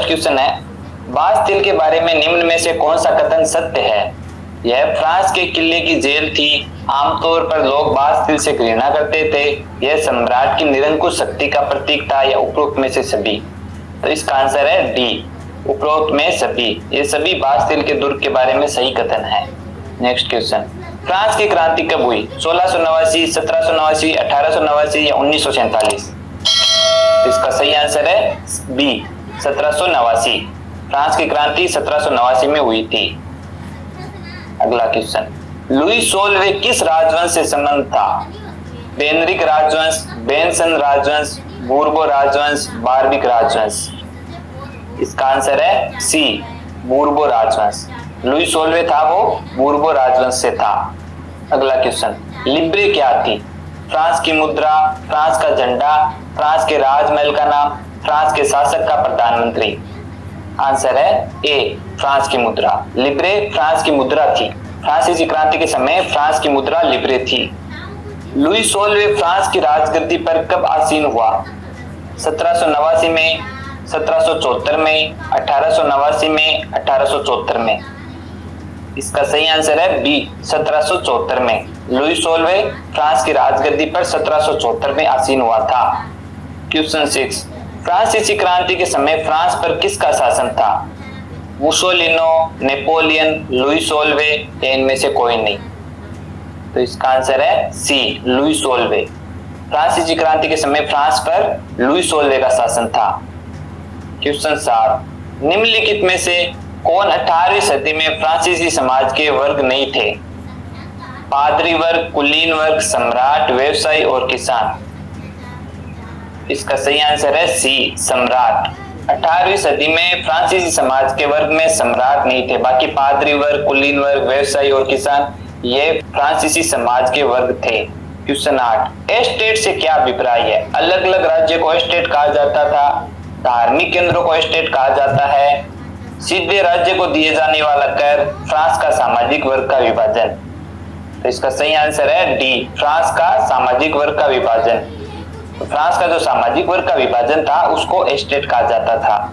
First question है, Bastille के बारे में निम्न में से कौन सा कथन सत्य है? यह फ्रांस के किले की जेल थी। आमतौर पर लोग बास्तिल से घृणा करते थे। यह सम्राट की निरंकुश शक्ति का प्रतीक था, या उपरोक्त में से सभी? तो इसका आंसर है डी, उपरोक्त में सभी। ये सभी बास्तिल के दुर्ग के बारे में सही कथन है। नेक्स्ट क्वेश्चन, फ्रांस की क्रांति कब हुई? 1689, 1789, 1889 या 1947? इसका सही आंसर है बी, 1789। फ्रांस की क्रांति 1789 में हुई थी। अगला क्वेश्चन, लुई 16वें किस राजवंश से संबंध था? बेनरिक राजवंश, बेनसन राजवंश, बूर्बो राजवंश, बारबिक राजवंश? इसका आंसर है सी, बूर्बो राजवंश। लुई 16वें था वो बूर्बो राजवंश से था। अगला क्वेश्चन, लिब्रे क्या थी? फ्रांस की मुद्रा, फ्रांस का झंडा, फ्रांस के राजमहल का नाम, फ्रांस के शासक का प्रधानमंत्री? आंसर है ए, फ्रांस की मुद्रा। लिब्रे फ्रांस की मुद्रा थी। फ्रांसीसी क्रांति के समय फ्रांस की मुद्रा लिब्रे थी। लुई 16वें फ्रांस की राजगद्दी पर कब आसीन हुआ? 1789 में, 1774 में, 1889 में, 1874 में? इसका सही आंसर है बी, 1774 में। लुई 16वें फ्रांस की राजगद्दी पर 1774 में आसीन हुआ था। क्वेश्चन 6, फ्रांसीसी क्रांति के समय फ्रांस पर किसका शासन था? मुसोलिनो, नेपोलियन, लुई 16वें या इनमें से कोई नहीं? तो इसका आंसर है सी, लुई 16वें। फ्रांसीसी क्रांति के समय फ्रांस पर लुई 16वें का शासन था। क्वेश्चन 7, निम्नलिखित में से कौन 18वीं सदी में फ्रांसीसी समाज के वर्ग नहीं थे? पादरी वर्ग, कुलीन वर्ग, सम्राट, व्यवसायी और किसान? इसका सही आंसर है सी, सम्राट। 18वीं सदी में फ्रांसीसी समाज के वर्ग में सम्राट नहीं थे, बाकी पादरी वर्ग, कुलीन वर्ग, व्यवसायी और किसान ये फ्रांसीसी समाज के वर्ग थे। क्वेश्चन 8, एस्टेट से क्या अभिप्राय है? अलग अलग राज्य को एस्टेट कहा जाता था, धार्मिक केंद्रों को एस्टेट कहा जाता है, सीधे राज्य को दिए जाने वाला कर, फ्रांस का सामाजिक वर्ग का विभाजन? तो इसका सही आंसर है डी, फ्रांस का सामाजिक वर्ग का विभाजन। तो फ्रांस का जो सामाजिक वर्ग का विभाजन था उसको एस्टेट कहा जाता था।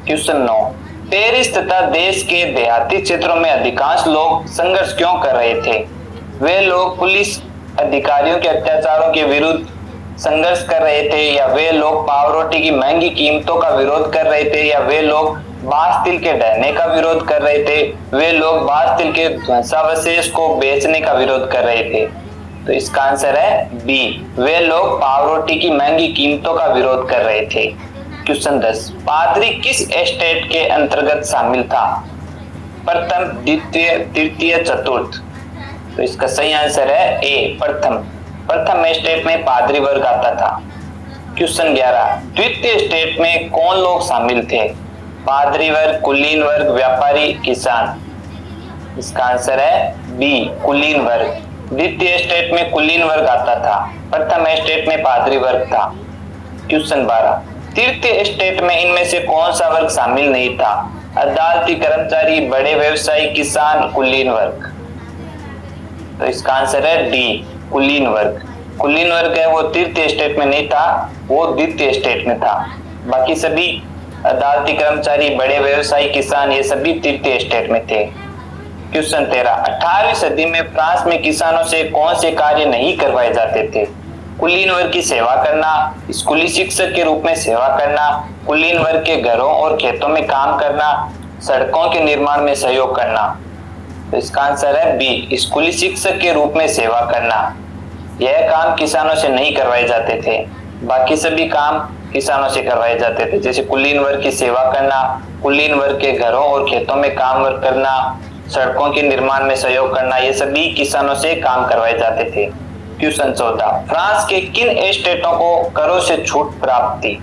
क्वेश्चन 9, पेरिस तथा देश के देहाती क्षेत्रों में अधिकांश लोग संघर्ष क्यों कर रहे थे? वे लोग पुलिस अधिकारियों के अत्याचारों के विरुद्ध संघर्ष कर रहे थे, या वे लोग पावरोटी की महंगी कीमतों का विरोध कर रहे थे, या वे लोग बास्तिल के ढहने का विरोध कर रहे थे, वे लोग बास्तिल के ध्वंसावशेष को बेचने का विरोध कर रहे थे? तो इसका आंसर है बी, वे लोग पावरोटी की महंगी कीमतों का विरोध कर रहे थे। क्वेश्चन 10, पादरी किस एस्टेट के अंतर्गत शामिल था? प्रथम, द्वितीय, तृतीय, चतुर्थ? तो इसका सही आंसर है ए, प्रथम। प्रथम एस्टेट में पादरी वर्ग आता था। क्वेश्चन 11, द्वितीय एस्टेट में कौन लोग शामिल थे? पादरी वर्ग, कुलीन वर्ग, व्यापारी, किसान? इसका आंसर है बी, कुलीन वर्ग। द्वितीय एस्टेट में कुलीन वर्ग आता था, प्रथम एस्टेट में पादरी वर्ग था। क्वेश्चन 12, तृतीय एस्टेट में इनमें से कौन सा वर्ग शामिल नहीं था? अदालती कर्मचारी, बड़े व्यवसायी, किसान, कुलीन वर्ग? तो इसका आंसर है डी, कुलीन वर्ग। कुलीन वर्ग है वो तृतीय एस्टेट में नहीं था, वो द्वितीय एस्टेट में था। बाकी सभी अदालती कर्मचारी, बड़े व्यवसायी, किसान ये सभी तृतीय एस्टेट में थे। क्वेश्चन 13, 18वीं सदी में फ्रांस में किसानों से कौन से कार्य नहीं करवाए जाते थे? कुलीन वर्ग की सेवा करना, स्कूली शिक्षक के रूप में सेवा करना, कुलीन वर्ग के घरों और खेतों में काम करना, सड़कों के निर्माण में सहयोग करना? तो इसका आंसर है बी, स्कूली शिक्षक के रूप में सेवा करना। यह काम किसानों से नहीं करवाए जाते थे, बाकी सभी काम किसानों से करवाए जाते थे, जैसे कुलीन वर्ग की सेवा करना, कुलीन वर्ग के घरों और खेतों में काम करना, सड़कों के निर्माण में सहयोग करना, ये सभी किसानों से काम करवाए जाते थे। क्वेश्चन 14, फ्रांस के किन एस्टेटों को करों से छूट प्राप्त थी?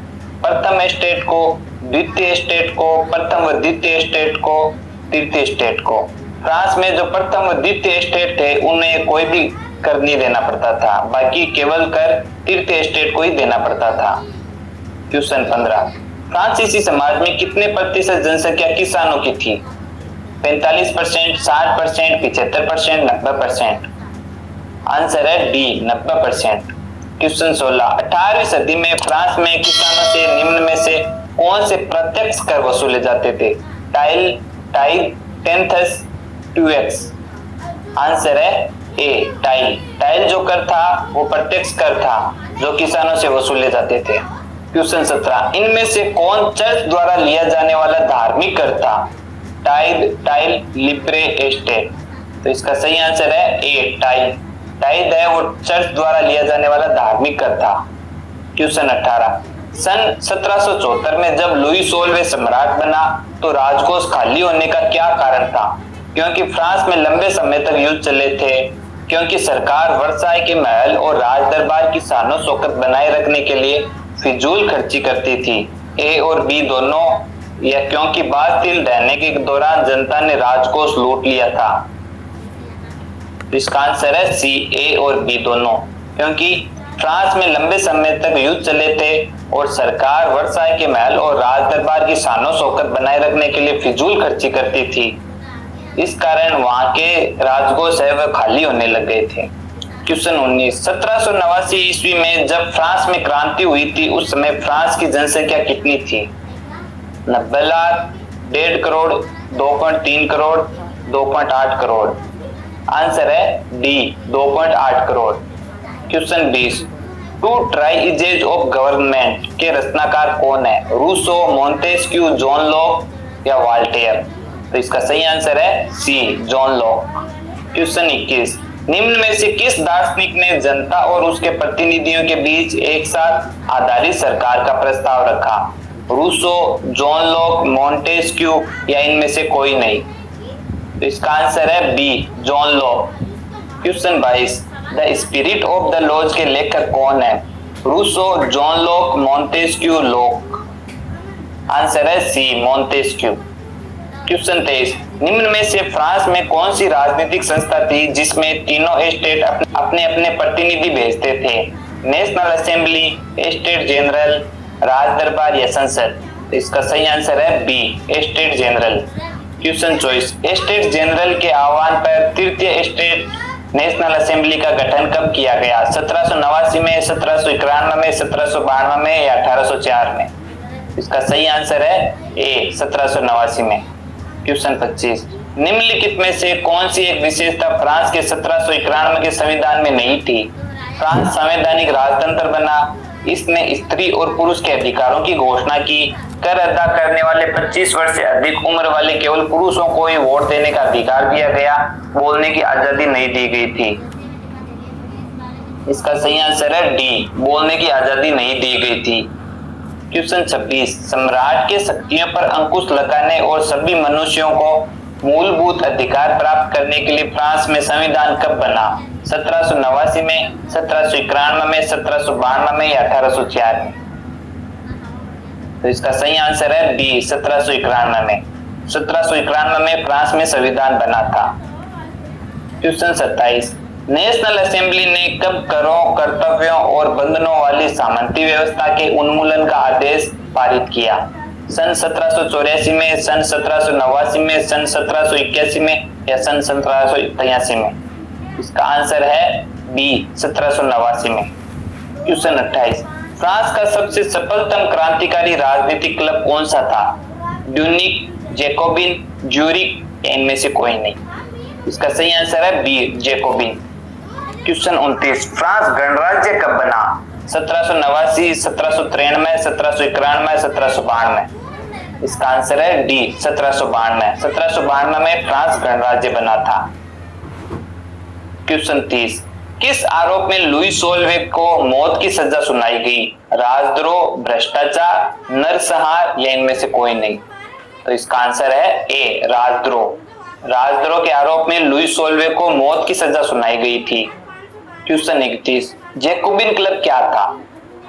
प्रथम एस्टेट को, द्वितीय एस्टेट को, प्रथम व द्वितीय एस्टेट को, तृतीय एस्टेट को? फ्रांस में जो प्रथम व द्वितीय एस्टेट थे उन्हें कोई भी कर नहीं देना पड़ता था, बाकी केवल कर तृतीय एस्टेट को ही देना पड़ता था। क्वेश्चन 15, फ्रांसीसी समाज में कितने प्रतिशत जनसंख्या किसानों की थी? 45%, 60%, 75%, 90%? आंसर है डी, 90%। क्वेश्चन 16, 18वीं सदी में फ्रांस में किसानों से निम्न में से कौन से प्रत्यक्ष कर वसूले जाते थे? Taille, taille, tenths, tax. Answer है ए टाइल। टाइल जो कर था वो प्रत्यक्ष कर था जो किसानों से वसूले जाते थे। क्वेश्चन 17, इनमें से कौन चर्च द्वारा लिया जाने वाला धार्मिक कर था? टाइड, टाइल, लिब्रे, एस्टेट। तो इसका सही आंसर है ए टाइड। टाइड है वो चर्च द्वारा लिया जाने वाला धार्मिक कर था। क्वेश्चन 18, सन 1774 में जब लुई 16वें सम्राट बना तो राजकोष खाली होने का क्या कारण था? क्योंकि फ्रांस में लंबे समय तक युद्ध चले थे, क्योंकि सरकार वर्साई के महल और राज दरबार की शानो शौकत बनाए रखने के लिए फिजूल खर्ची करती थी, ए और बी दोनों, या क्योंकि बास्तिल ढहने के दौरान जनता ने राजकोष लूट लिया था? इसका आंसर है सी ए और बी दोनों, क्योंकि फ्रांस में लंबे समय तक युद्ध चले थे और सरकार वर्साई के महल और राज दरबार की शानो शौकत बनाए रखने के लिए फिजूल खर्ची करती थी, इस कारण वहां के राजकोष है वह खाली होने लग गए थे। क्वेश्चन 19, 1789 ईस्वी में जब फ्रांस में क्रांति हुई थी उस समय फ्रांस की जनसंख्या कितनी थी? 90 लाख, 1.5 करोड़, 2.3 करोड़, 2.8 करोड़। आंसर है D 2.8 crore. Question 20, two treatises of government के रचनाकार कौन है? रूसो, मोंटेस्क्यू, जॉन लॉक या वाल्टेयर? तो इसका सही आंसर है सी जॉन लॉक। क्वेश्चन 21, निम्न में से किस दार्शनिक ने जनता और उसके प्रतिनिधियों के बीच एक साथ आधारित सरकार का प्रस्ताव रखा? रूसो, जॉन लॉक, मोंटेस्क्यू या इनमें से कोई नहीं? तो इसका आंसर है B John Locke. Question 22, the spirit of the laws के लेखक कौन है? Rousseau, John Locke, Montesquieu, Locke? Answer है सी मोंटेस्क्यू। क्वेश्चन 23, निम्न में से फ्रांस में कौन सी राजनीतिक संस्था थी जिसमें तीनों एस्टेट अपने अपने प्रतिनिधि भेजते थे? नेशनल असेंबली, एस्टेट जनरल, राज दरबार या संसद? इसका सही आंसर है B Estate General. Question 24, Estate General के आह्वान पर तृतीय एस्टेट नेशनल असेंबली का गठन कब किया गया? 1789 में, 1791 में, 1792 में या 1804 में? इसका सही आंसर है ए 1789 में। क्वेश्चन 25, निम्नलिखित में से कौन सी एक विशेषता फ्रांस के 1791 के संविधान में नहीं थी? फ्रांस संवैधानिक राजतंत्र बना, इसने स्त्री और पुरुष के अधिकारों की घोषणा की, कर अदा करने वाले 25 वर्ष से अधिक उम्र वाले केवल पुरुषों को ही वोट देने का अधिकार दिया गया, बोलने की आजादी नहीं दी गई थी। इसका सही आंसर है डी बोलने की आजादी नहीं दी गई थी। क्वेश्चन 26, सम्राट के शक्तियों पर अंकुश लगाने और सभी मनुष्यों को मूलभूत अधिकार प्राप्त करने के लिए फ्रांस में संविधान कब बना? 1789 में, 1791 में, 1792 में या 1804 में? तो इसका सही आंसर है बी 1791 में। 1791 में फ्रांस में संविधान बना था। क्वेश्चन 27, नेशनल असेंबली ने कब करों, कर्तव्यों और बंधनों वाली सामंती व्यवस्था के उन्मूलन का आदेश पारित किया? सन 1784 में, सन 1789 में, सन 1781 में या सन 1783 में? इसका आंसर है बी 1789 में। क्वेश्चन 28, फ्रांस का सबसे सफलतम क्रांतिकारी राजनीतिक क्लब कौन सा था? ड्यूनिक, जैकोबिन, ज्यूरिक या इनमें से कोई नहीं? इसका सही आंसर है बी जैकोबिन। क्वेश्चन 29, फ्रांस गणराज्य कब बना? 1789, 1793, 1791, 1792? इसका आंसर है डी 1792। 1792 में फ्रांस गणराज्य बना था। क्वेश्चन 30, किस आरोप में लुई 16वें को मौत की सजा सुनाई गई? राजद्रोह, भ्रष्टाचार, नरसंहार या इनमें से कोई नहीं? तो इसका आंसर है ए राजद्रोह। राजद्रोह के आरोप में लुई 16वें को मौत की सजा सुनाई गई थी। क्वेश्चन 31, जैकोबिन क्लब क्या था?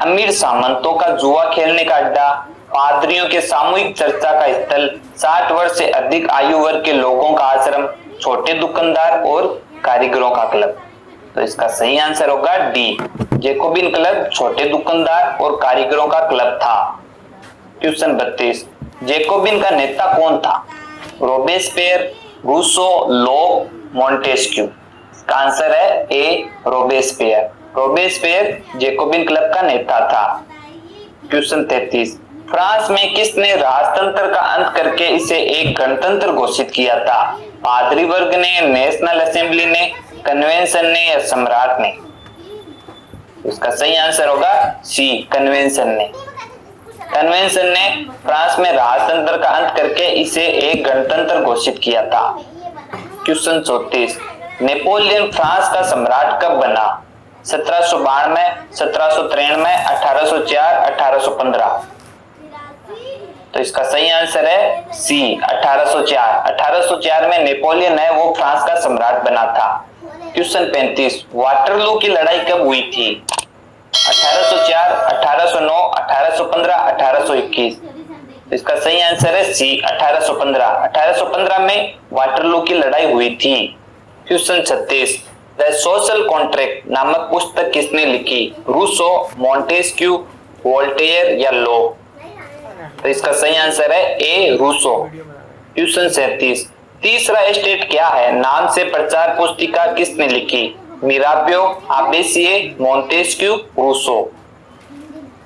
अमीर सामंतों का जुआ खेलने का अड्डा, पादरियों के सामूहिक चर्चा का स्थल, 60 वर्ष से अधिक आयु वर्ग के लोगों का आश्रम, छोटे दुकानदार और कारीगरों का क्लब? तो इसका सही आंसर होगा डी जैकोबिन क्लब छोटे दुकानदार और कारीगरों का क्लब था। क्वेश्चन 32, जैकोबिन का नेता कौन था? Robespierre, Rousseau, Locke, Montesquieu? इसका आंसर है A Robespierre. Robespierre Jacobin club का नेता था। क्वेश्चन 33, फ्रांस में किसने राजतंत्र का अंत करके इसे एक गणतंत्र घोषित किया था? पादरी वर्ग ने, नेशनल असेंबली ने, कन्वेंशन ने या सम्राट ने? इसका सही आंसर होगा सी, कन्वेंशन ने। कन्वेंशन ने फ्रांस में राजतंत्र का अंत करके इसे एक गणतंत्र घोषित किया था। क्वेश्चन 34, नेपोलियन फ्रांस का सम्राट कब बना? 1792, 1793, 1804, 1815? तो इसका सही आंसर है सी, 1804। 1804 में नेपोलियन है वो फ्रांस का सम्राट बना था। क्वेश्चन 35, वाटरलू की लड़ाई कब हुई थी? 1804, 1809, 1815, 1821? इसका सही आंसर है सी, 1815। 1815 में वाटरलू की लड़ाई हुई थी। क्वेश्चन 36, द सोशल कॉन्ट्रैक्ट नामक पुस्तक किसने लिखी? रूसो, मोंटेस्क्यू, वोल्टेयर या लॉक? तो इसका सही आंसर है ए, रूसो। क्वेश्चन 37, तीसरा स्टेट क्या है नाम से प्रचार पुस्तिका किसने लिखी? Mirabeau, Abbe Sieyes, Montesquieu, Rousseau?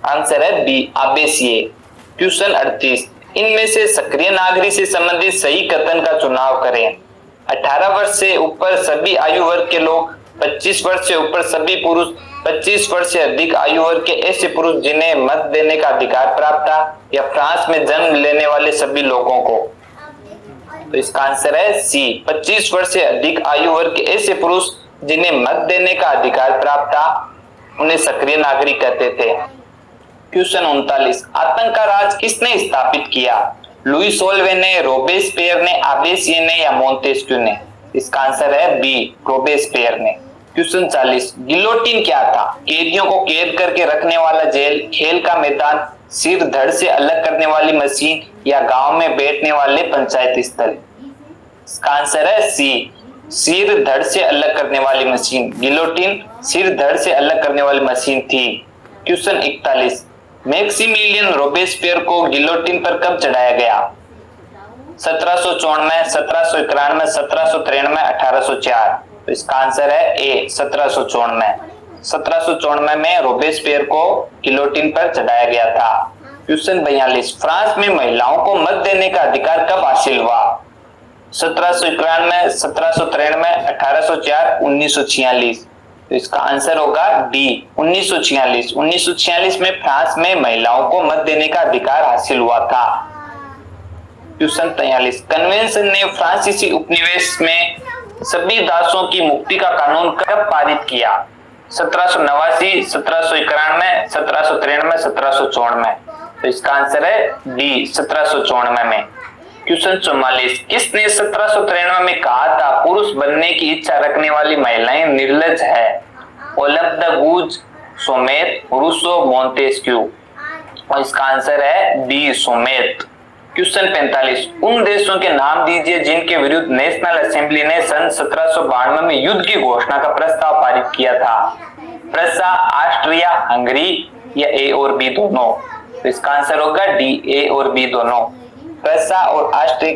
Answer है बी, आबेसिए। क्वेश्चन 38, इनमें से सक्रिय नागरिक से संबंधित सही कथन का चुनाव करें। 18 वर्ष से ऊपर सभी आयु वर्ग के लोग, 25 वर्ष से ऊपर सभी पुरुष, 25 वर्ष से अधिक आयु वर्ग के ऐसे पुरुष जिन्हें मत देने का अधिकार प्राप्त था, या फ्रांस में जन्म लेने वाले सभी लोगों को? तो इसका आंसर है सी, 25 वर्ष से अधिक आयु वर्ग के ऐसे पुरुष जिन्हें मत देने का अधिकार प्राप्त था, उन्हें सक्रिय नागरिक कहते थे। क्वेश्चन 39, आतंक का राज किसने स्थापित किया? लुई सोल्वे ने, रोबेस्पियर ने, आबेसिए ने या मोंटेस्क्यू ने? इसका आंसर है बी, रोबेस्पियर ने। क्वेश्चन 40, गिलोटिन क्या था? कैदियों को कैद करके रखने वाला जेल, खेल का मैदान, सिर धड़ से अलग करने वाली मशीन या गांव में बैठने वाले पंचायत स्थल? इसका आंसर है सी, सिर धड़ से अलग करने वाली मशीन। गिलोटिन सिर धड़ से अलग करने वाली मशीन थी। क्वेश्चन 41, मैक्सिमिलियन रोबेस्पियर को गिलोटिन पर कब चढ़ाया गया? 1754, 1791, 1793, 1804? तो इसका आंसर है ए, 1754। 1794 में रोबेस्पियर को गिलोटिन पर चढ़ाया गया था। क्वेश्चन 42, फ्रांस में महिलाओं को मत देने का अधिकार कब हासिल हुआ? 1791, 1793, 1804, 1946? तो इसका आंसर होगा डी, 1946। 1946 में फ्रांस में महिलाओं को मत देने का अधिकार हासिल हुआ था। क्वेश्चन 43, कन्वेंशन ने फ्रांसीसी उपनिवेश में सभी दासों की मुक्ति का कानून कब पारित किया? 1789, 1791, 1793, 1794? तो इसका आंसर है डी, 1794 में। क्वेश्चन 44, किसने 1793 में कहा था पुरुष बनने की इच्छा रखने वाली महिलाएं निर्लज है? ओलंप द गूज, सोमेत, रूसो, मोंटेस्क्यू? और इसका आंसर है डी, सोमेत। क्वेश्चन 45, उन देशों के नाम दीजिए जिनके विरुद्ध नेशनल असेंबली ने सन 1792 में युद्ध की घोषणा का प्रस्ताव पारित किया था? प्रसा, ऑस्ट्रिया, हंगरी या ए और बी दोनों? तो इसका आंसर होगा डी, ए और बी दोनों। प्रसा और ऑस्ट्रिया